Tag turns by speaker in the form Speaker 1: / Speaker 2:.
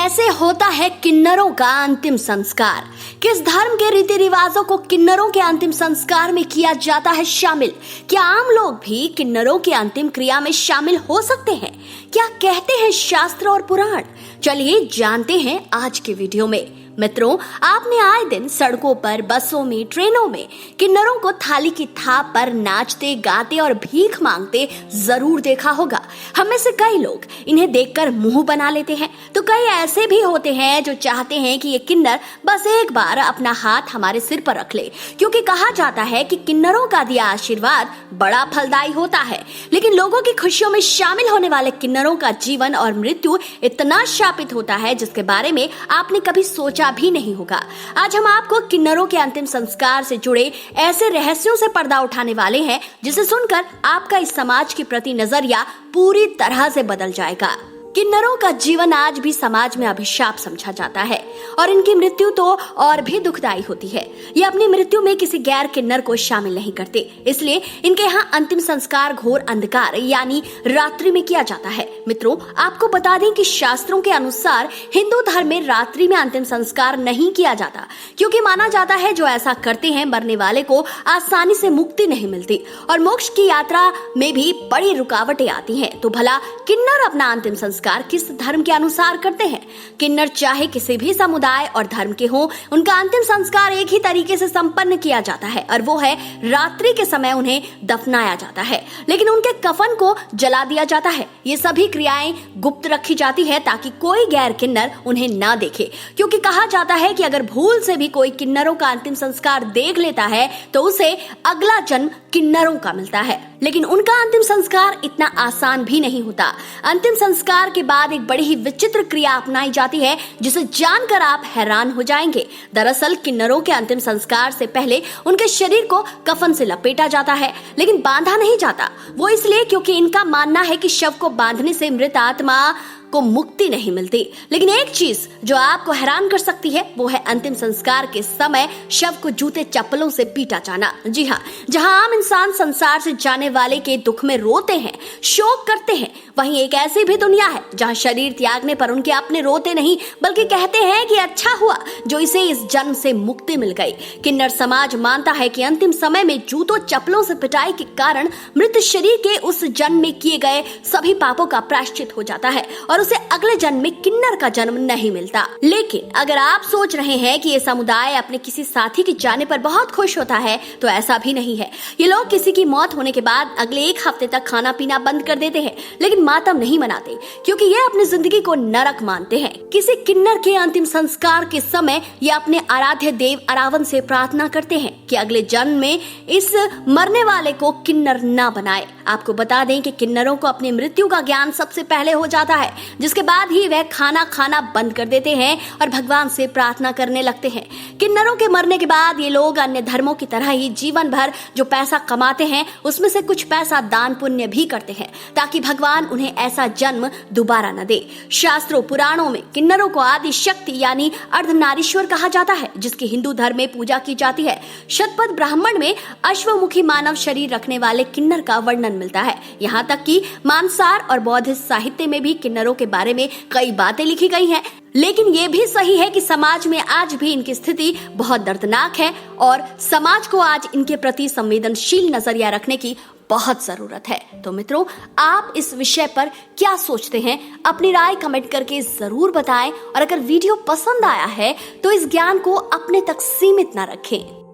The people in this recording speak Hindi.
Speaker 1: कैसे होता है किन्नरों का अंतिम संस्कार? किस धर्म के रीति रिवाजों को किन्नरों के अंतिम संस्कार में किया जाता है शामिल? क्या आम लोग भी किन्नरों की अंतिम क्रिया में शामिल हो सकते हैं? क्या कहते हैं शास्त्र और पुराण? चलिए जानते हैं आज के वीडियो में। मित्रों, आपने आए दिन सड़कों पर, बसों में, ट्रेनों में किन्नरों को थाली की थाप पर नाचते, गाते और भीख मांगते जरूर देखा होगा। हम में से कई लोग इन्हें देखकर मुंह बना लेते हैं, तो कई ऐसे भी होते हैं जो चाहते हैं कि ये किन्नर बस एक बार अपना हाथ हमारे सिर पर रख ले, क्योंकि कहा जाता है कि किन्नरों का दिया आशीर्वाद बड़ा फलदायी होता है। लेकिन लोगों की खुशियों में शामिल होने वाले किन्नरों का जीवन और मृत्यु इतना शापित होता है जिसके बारे में आपने कभी सोचा भी नहीं होगा। आज हम आपको किन्नरों के अंतिम संस्कार से जुड़े ऐसे रहस्यों से पर्दा उठाने वाले हैं जिसे सुनकर आपका इस समाज के प्रति नजरिया पूरी तरह से बदल जाएगा। किन्नरों का जीवन आज भी समाज में अभिशाप समझा जाता है और इनकी मृत्यु तो और भी दुखदायी होती है। ये अपनी मृत्यु में किसी गैर किन्नर को शामिल नहीं करते, इसलिए इनके यहाँ अंतिम संस्कार घोर अंधकार यानी रात्रि में किया जाता है। मित्रों, आपको बता दें कि शास्त्रों के अनुसार हिंदू धर्म में रात्रि में अंतिम संस्कार नहीं किया जाता, क्योंकि माना जाता है जो ऐसा करते हैं मरने वाले को आसानी से मुक्ति नहीं मिलती और मोक्ष की यात्रा में भी बड़ी रुकावटें आती हैं। तो भला किन्नर अपना अंतिम संस्कार किस धर्म के अनुसार करते हैं? किन्नर चाहे किसी भी समुदाय और धर्म के हों, उनका अंतिम संस्कार एक ही तरीके से संपन्न किया जाता है और वो है रात्रि के समय उन्हें दफनाया जाता है, लेकिन उनके कफन को जला दिया जाता है। ये सभी क्रियाएं गुप्त रखी जाती है ताकि कोई गैर किन्नर उन्हें ना देखे, क्योंकि कहा जाता है कि अगर भूल से भी कोई किन्नरों का अंतिम संस्कार देख लेता है तो उसे अगला जन्म किन्नरों का मिलता है। लेकिन उनका अंतिम संस्कार इतना आसान भी नहीं होता। अंतिम संस्कार के बाद एक बड़ी ही विचित्र क्रिया अपनाई जाती है जिसे जानकर आप हैरान हो जाएंगे। दरअसल किन्नरों के अंतिम संस्कार से पहले उनके शरीर को कफन से लपेटा जाता है, लेकिन बांधा नहीं जाता। वो इसलिए क्योंकि इनका मानना है कि शव को बांधने से मृत आत्मा को मुक्ति नहीं मिलती। लेकिन एक चीज जो आपको हैरान कर सकती है वो है अंतिम संस्कार के समय शव को जूते चप्पलों से पीटा जाना। जी हाँ, जहां आम इंसान संसार से जाने वाले के दुख में रोते हैं, शोक करते हैं, वहीं एक ऐसी भी दुनिया है जहां शरीर त्यागने पर उनके अपने रोते नहीं बल्कि कहते हैं कि अच्छा हुआ जो इसे इस जन्म से मुक्ति मिल गई। किन्नर समाज मानता है कि अंतिम समय में जूतों चप्पलों से पिटाई के कारण मृत शरीर के उस जन्म में किए गए सभी पापों का प्रायश्चित हो जाता है और उसे अगले जन्म में किन्नर का जन्म नहीं मिलता। लेकिन अगर आप सोच रहे हैं कि ये समुदाय अपने किसी साथी के जाने पर बहुत खुश होता है, तो ऐसा भी नहीं है। ये लोग किसी की मौत होने के बाद अगले एक हफ्ते तक खाना पीना बंद कर देते हैं, लेकिन मातम नहीं मनाते, क्योंकि ये अपनी जिंदगी को नरक मानते हैं। किसी किन्नर के अंतिम संस्कार के समय ये अपने आराध्य देव अरावन से प्रार्थना करते हैं कि अगले जन्म में इस मरने वाले को किन्नर ना बनाए। आपको बता दें कि किन्नरों को अपनी मृत्यु का ज्ञान सबसे पहले हो जाता है, जिसके बाद ही वह खाना खाना बंद कर देते हैं और भगवान से प्रार्थना करने लगते हैं। किन्नरों के मरने के बाद ये लोग अन्य धर्मों की तरह ही जीवन भर जो पैसा कमाते हैं उसमें से कुछ पैसा दान पुण्य भी करते हैं, ताकि भगवान उन्हें ऐसा जन्म दोबारा न दे। शास्त्रों पुराणों में किन्नरों को आदि शक्ति यानी अर्धनारीश्वर कहा जाता है, जिसकी हिंदू धर्म में पूजा की जाती है। शतपथ ब्राह्मण में अश्वमुखी मानव शरीर रखने वाले किन्नर का वर्णन मिलता है। यहाँ तक कि मानसार और बौद्ध साहित्य में भी किन्नरों के बारे में कई बातें लिखी गई हैं। लेकिन ये भी सही है कि समाज में आज भी इनकी स्थिति बहुत दर्दनाक है और समाज को आज इनके प्रति संवेदनशील नजरिया रखने की बहुत जरूरत है। तो मित्रों, आप इस विषय पर क्या सोचते हैं? अपनी राय कमेंट करके जरूर बताएं और अगर वीडियो पसंद आया है तो इस ज्ञान को अपने तक सीमित ना रखें।